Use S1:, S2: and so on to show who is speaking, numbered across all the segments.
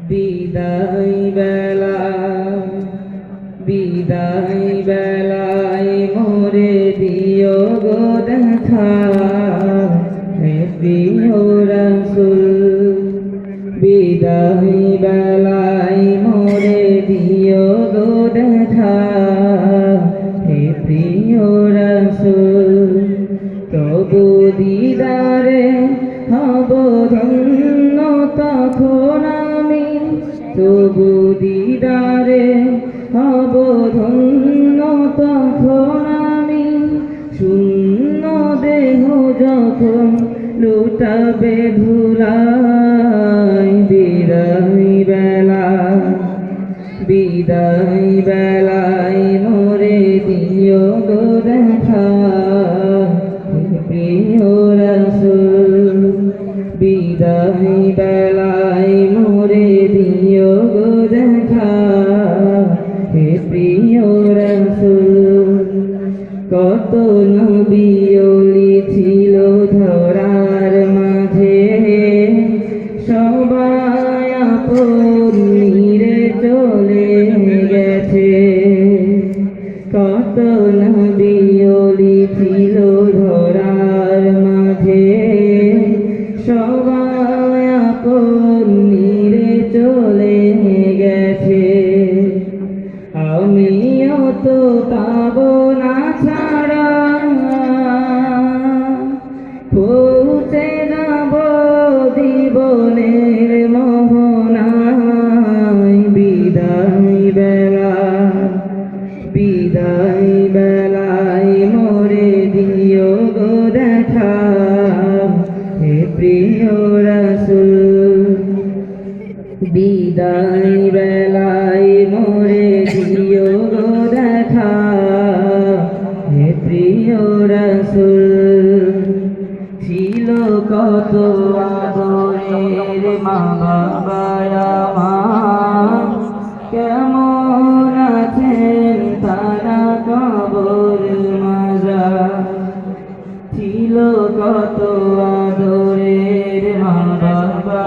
S1: বিদায় বেলা বিদায় বেলায় মোরে দিও গো দেখা হে প্রিয় রাসূল বিদায় বেলায় মোরে দিও গো দেখা হে প্রিয় রাসূল তবু দিদারে হব ধন্য তখন আমি তবু দিদারে হব ধন্য তখন আমি শূন্য দেহ যখন লুটাবে ধুলাই বিদায় বেলায় মোরে দিও গো দেখা প্রিয় রাসূল বিদায় বেলায় মোরে দিও গো দেখা হে প্রিয় রাসূল কত নবী ওলি ছিল ধরার মাঝে সবাই আপন নিরে চলে গেছে কত নবী ওলি ছিল ধরার মাঝে সবাই আপন নিরে চলে গেছে আমিও তো পাবো না ছাড়া পৌঁছে যাব জীবনের মোহনায় বিদায় বেলায় মোরে দিও গো দেখা হে প্রিয় রাসূল বিদায় বেলায় মোরে দিও গো দেখা হে প্রিয় রাসূল ছিল কত আদরের মা বাবা আমার কেমন আছেন তারা কবর মাজার ছিল কত আদরের মা বাবা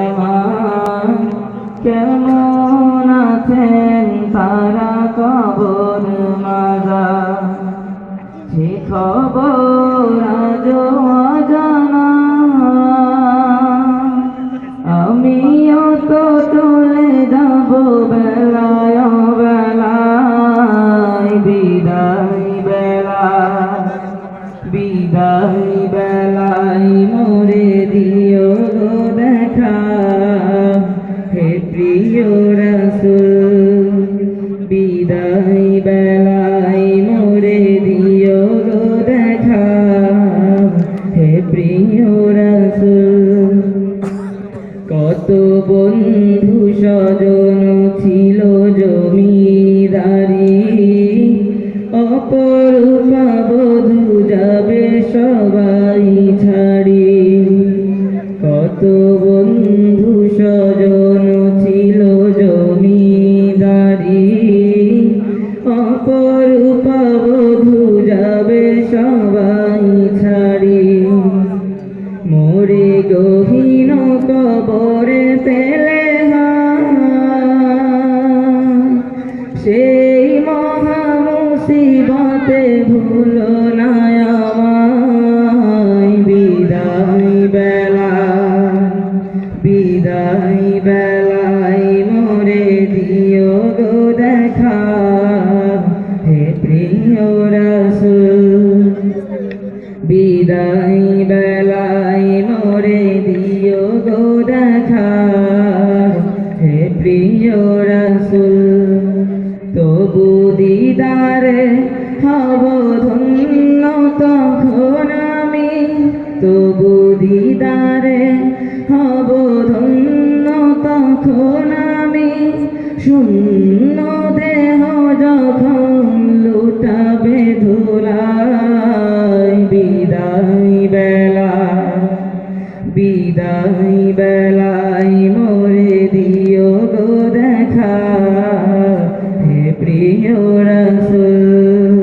S1: আমার কেমন আছেন তারা কবর মাজার সে খবর আজও অজানা আমিও তো চলে যাব বেলায় বিদায় বেলায় মোরে দিও গো দেখা হে প্রিয় রাসূল বিদায় বেলায় মোরে দিও গো দেখা হে প্রিয় রাসূল কত বন্ধু স্বজন ছিল জমিদারি অপরূপা বধূ যাবে সবাই ছাড়ি কত বন্ধু স্বজন ছিল জমিদারি অপরূপা বধূ যাবে সবাই ছাড়ি মোরে গহীন কবরে পেলে সেই মহা মুসিবতে ভুলো না আমায় বিদায় বেলায় মোরে দিও গো দেখা হে প্রিয় রাসূল বিদায় বেলায় মোরে দিও গো দেখা হে প্রিয় রাসূল তবু দিদারে হব ধন্য তখন আমি তবু দিদারে হব ধন্য তখন আমি শূন্য দেহ যখন লুটাবে ধুলাই বিদায় বেলায় মোরে দিও গো দেখা হে প্রিয় রাসূল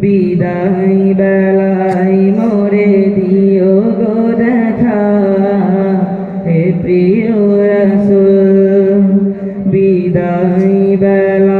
S1: বিদায় বেলায় মোরে দিও গো দেখা হে প্রিয় রাসূল। বিদায় বেলা